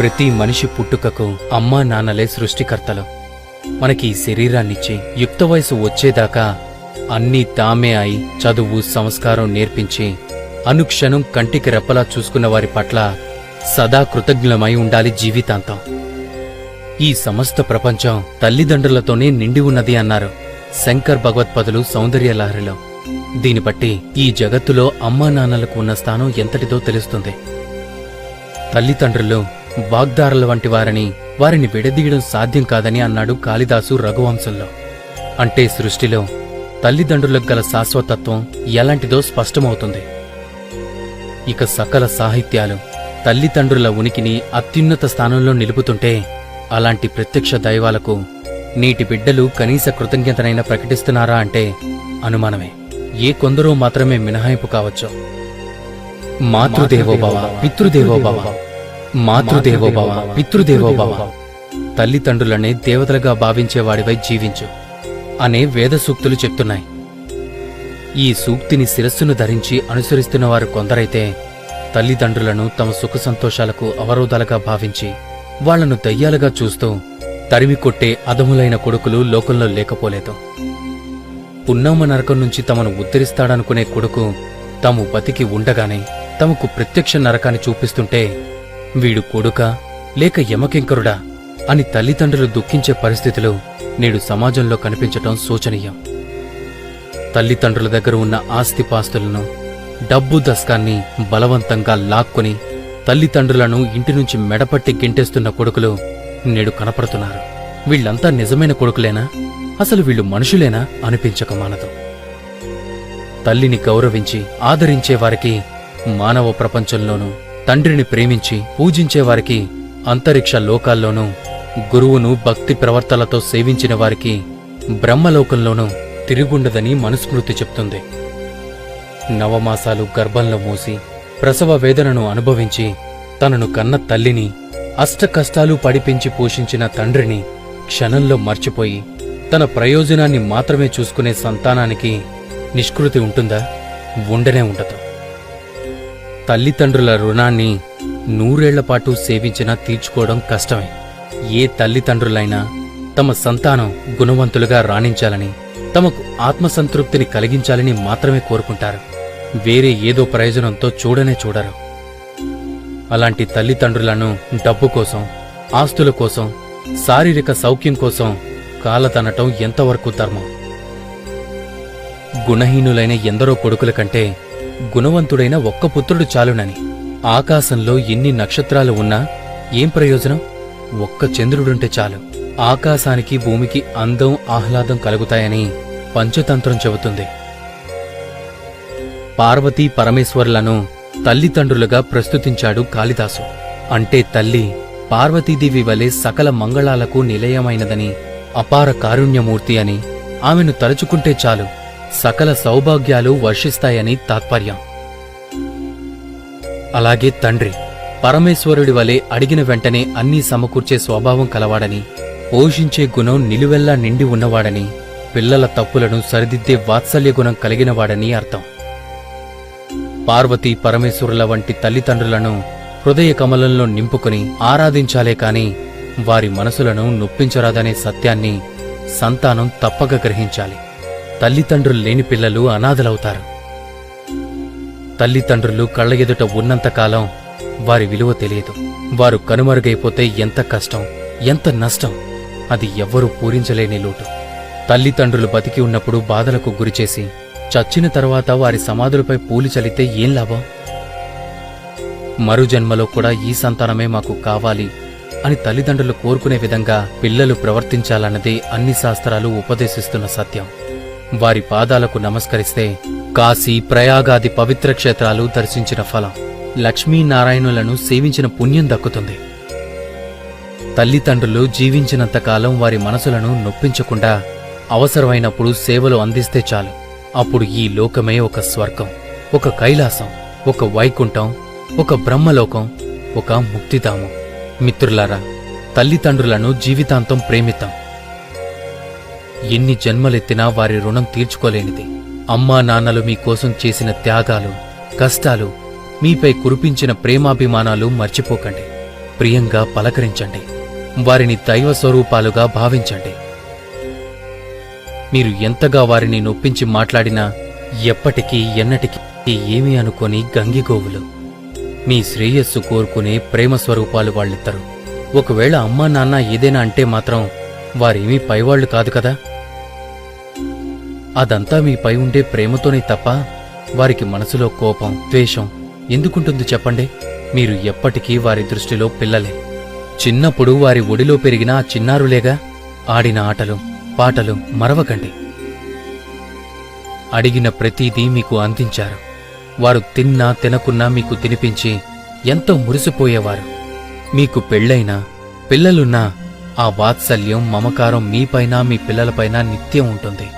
ప్రతి మనిషి పుట్టుకకు అమ్మా నాన్నలే సృష్టికర్తలు. మనకి ఈ శరీరాన్నిచ్చి యుక్త వయసు వచ్చేదాకా అన్నీ తామే అయి చదువు సంస్కారం నేర్పించి అనుక్షణం కంటికి రెప్పలా చూసుకున్న వారి పట్ల సదా కృతజ్ఞులమై ఉండాలి జీవితాంతం. ఈ సమస్త ప్రపంచం తల్లిదండ్రులతోనే నిండి ఉన్నది అన్నారు శంకర్ భగవత్పదులు సౌందర్యలహరిలో. దీన్ని బట్టి ఈ జగత్తులో అమ్మా నాన్నలకు ఉన్న స్థానం ఎంతటిదో తెలుస్తుంది. తల్లిదండ్రులు వాగ్దారుల వంటి వారిని విడదీయడం సాధ్యం కాదని అన్నాడు కాళిదాసు రఘువంశంలో. అంటే సృష్టిలో తల్లిదండ్రులకు గల శాశ్వతత్వం ఎలాంటిదో స్పష్టమవుతుంది. ఇక సకల సాహిత్యాలు తల్లిదండ్రుల ఉనికిని అత్యున్నత స్థానంలో నిలుపుతుంటే అలాంటి ప్రత్యక్ష దైవాలకు నీటి బిడ్డలు కనీస కృతజ్ఞతనైనా ప్రకటిస్తున్నారా అంటే అనుమానమే. ఏ కొందరో మాత్రమే మినహాయింపు కావచ్చు. మాతృదేవోభవ పితృదేవోభవ, మాతృదేవోభవ పితృదేవోభవ, తల్లిదండ్రులనే దేవతలుగా భావించేవాడివై జీవించు అనే వేద సూక్తులు చెప్తున్నాయి. ఈ సూక్తిని శిరస్సును ధరించి అనుసరిస్తున్నవారు కొందరైతే తల్లిదండ్రులను తమ సుఖ సంతోషాలకు అవరోధాలుగా భావించి వాళ్లను దయ్యాలుగా చూస్తూ తరిమి కొట్టే అధములైన కొడుకులు లోకంలో లేకపోలేదు. పున్నామ నరకం నుంచి తమను ఉద్ధరిస్తాడనుకునే కొడుకు తాము బతికి ఉండగానే తమకు ప్రత్యక్ష నరకాన్ని చూపిస్తుంటే వీడు కొడుకా లేక యమకింకరుడా అని తల్లిదండ్రులు దుఃఖించే పరిస్థితులు నేడు సమాజంలో కనిపించటం శోచనీయం. తల్లిదండ్రుల దగ్గర ఉన్న ఆస్తిపాస్తులను డబ్బు దస్కాన్ని బలవంతంగా లాక్కొని తల్లిదండ్రులను ఇంటి నుంచి మెడపట్టి గింటేస్తున్న కొడుకులు నేడు కనపడుతున్నారు. వీళ్లంతా నిజమైన కొడుకులేనా? అసలు వీళ్ళు మనుషులేనా అనిపించక మానదు. తల్లిని గౌరవించి ఆదరించేవారికి మానవ ప్రపంచంలోనూ, తండ్రిని ప్రేమించి పూజించేవారికి అంతరిక్ష లోకాల్లోనూ, గురువును భక్తి ప్రవర్తనలతో సేవించిన వారికి బ్రహ్మలోకంలోనూ తిరుగుండదని మనుస్మృతి చెప్తుంది. నవమాసాలు గర్భంలో మోసి ప్రసవ వేదనను అనుభవించి తనను కన్న తల్లిని అష్టకష్టాలు పడిపెంచి పోషించిన తండ్రిని క్షణంలో మర్చిపోయి తన ప్రయోజనాన్ని మాత్రమే చూసుకునే సంతానానికి నిష్కృతి ఉంటుందా? ఉండనే ఉండదు. తల్లిదండ్రుల రుణాన్ని 100 ఏళ్లపాటు సేవించినా తీర్చుకోవడం కష్టమే. ఏ తల్లిదండ్రులైనా తమ సంతానం గుణవంతులుగా రాణించాలని, తమకు ఆత్మసంతృప్తిని కలిగించాలని మాత్రమే కోరుకుంటారు. వేరే ఏదో ప్రయోజనంతో చూడనే చూడరు. అలాంటి తల్లిదండ్రులను డబ్బు కోసం, ఆస్తుల కోసం, శారీరక సౌఖ్యం కోసం కాలతనటం ఎంతవరకు ధర్మం? గుణహీనులైన ఎందరో కొడుకుల కంటే గుణవంతుడైన ఒక్క పుత్రుడు చాలునని. ఆకాశంలో ఎన్ని నక్షత్రాలు ఉన్నా ఏం ప్రయోజనం? ఒక్క చంద్రుడుంటే చాలు. ఆకాశానికి భూమికి అందం ఆహ్లాదం కలుగుతాయని పంచతంత్రం చెబుతుంది. పార్వతీ పరమేశ్వరులను తల్లిదండ్రులుగా ప్రస్తుతించాడు కాళిదాసు. అంటే తల్లి పార్వతీదేవి వలె సకల మంగళాలకు నిలయమైనదని, అపార కారుణ్యమూర్తి అని, ఆమెను తలుచుకుంటే చాలు సకల సౌభాగ్యాలు వర్షిస్తాయని తాత్పర్యం. అలాగే తండ్రి పరమేశ్వరుడి వలె అడిగిన వెంటనే అన్నీ సమకూర్చే స్వభావం కలవాడని, పోషించే గుణం నిలువెల్లా నిండి ఉన్నవాడని, పిల్లల తప్పులను సరిదిద్దే వాత్సల్య గుణం కలిగినవాడని అర్థం. పార్వతీ పరమేశ్వరుల వంటి తల్లిదండ్రులను హృదయ కమలంలో నింపుకుని ఆరాధించాలే కాని వారి మనసులను నొప్పించరాదనే సత్యాన్ని సంతానం తప్పక గ్రహించాలి. తల్లిదండ్రులు లేని పిల్లలు అనాథలవుతారు. తల్లిదండ్రులు కళ్ల ఎదుట ఉన్నంతకాలం వారి విలువ తెలియదు. వారు కనుమరుగైపోతే ఎంత కష్టం, ఎంత నష్టం, అది ఎవ్వరూ పూరించలేని లోటు. తల్లిదండ్రులు బతికి ఉన్నప్పుడు బాధలకు గురిచేసి చచ్చిన తర్వాత వారి సమాధులపై పూలు చల్లితే ఏం లాభం? మరు జన్మలో కూడా ఈ సంతానమే మాకు కావాలి అని తల్లిదండ్రులు కోరుకునే విధంగా పిల్లలు ప్రవర్తించాలన్నదే అన్ని శాస్త్రాలు ఉపదేశిస్తున్న సత్యం. వారి పాదాలకు నమస్కరిస్తే కాశీ, ప్రయాగాది పవిత్ర క్షేత్రాలు దర్శించిన ఫలం, లక్ష్మీనారాయణులను సేవించిన పుణ్యం దక్కుతుంది. తల్లిదండ్రులు జీవించినంతకాలం వారి మనసులను నొప్పించకుండా అవసరమైనప్పుడు సేవలు అందిస్తే చాలు. అప్పుడు ఈ లోకమే ఒక స్వర్గం, ఒక కైలాసం, ఒక వైకుంఠం, ఒక బ్రహ్మలోకం, ఒక ముక్తిధామం. మిత్రులారా, తల్లిదండ్రులను జీవితాంతం ప్రేమిద్దాం. ఎన్ని జన్మలెత్తినా వారి రుణం తీర్చుకోలేనిది. అమ్మా నాన్నలు మీకోసం చేసిన త్యాగాలు, కష్టాలు, మీపై కురిపించిన ప్రేమాభిమానాలు మర్చిపోకండి. ప్రియంగా పలకరించండి. వారిని దైవ స్వరూపాలుగా భావించండి. మీరు ఎంతగా వారిని నొప్పించి మాట్లాడినా ఎప్పటికీ ఎన్నటికీ ఏమీ అనుకోని గంగిగోవులు. మీ శ్రేయస్సు కోరుకునే ప్రేమ స్వరూపాలు వాళ్ళిద్దరు. ఒకవేళ అమ్మా నాన్న ఏదైనా అంటే మాత్రం వారేమీ పైవాళ్లు కాదు కదా. అదంతా మీపై ఉండే ప్రేమతోనే తప్ప వారికి మనసులో కోపం, ద్వేషం ఎందుకుంటుంది చెప్పండి? మీరు ఎప్పటికీ వారి దృష్టిలో పిల్లలే. చిన్నప్పుడు వారి ఒడిలో పెరిగిన ఆ చిన్నారులేగా. ఆడిన ఆటలు, పాటలు మరవకండి. అడిగిన ప్రతీదీ మీకు అందించారు. వారు తిన్నా తినకున్నా మీకు తినిపించి ఎంతో మురిసిపోయేవారు. మీకు పెళ్ళైనా పిల్లలున్నా ఆ వాత్సల్యం, మమకారం మీపైన మీ పిల్లలపైన నిత్యం ఉంటుంది.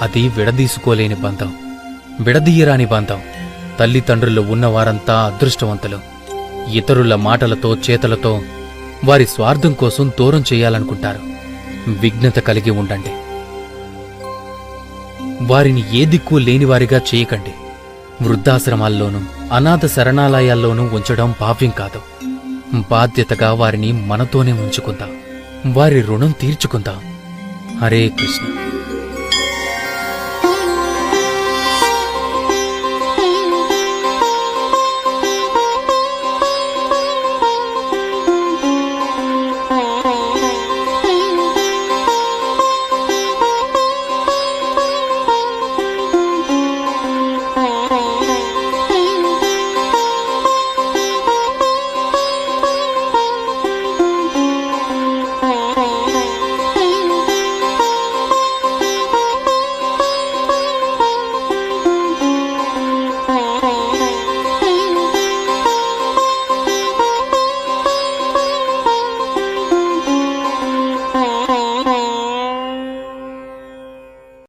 అది విడదీసుకోలేని బంధం, విడదీయరాని బంధం. తల్లిదండ్రులు ఉన్నవారంతా అదృష్టవంతులు. ఇతరుల మాటలతో, చేతలతో వారి స్వార్థం కోసం దూరం చేయాలనుకుంటారు. విఘ్నత కలిగి ఉండండి. వారిని ఏ దిక్కు లేనివారిగా చేయకండి. వృద్ధాశ్రమాల్లోనూ అనాథ శరణాలయాల్లోనూ ఉంచడం భావ్యం కాదు. బాధ్యతగా వారిని మనతోనే ఉంచుకుందాం. వారి రుణం తీర్చుకుందాం. హరే కృష్ణ.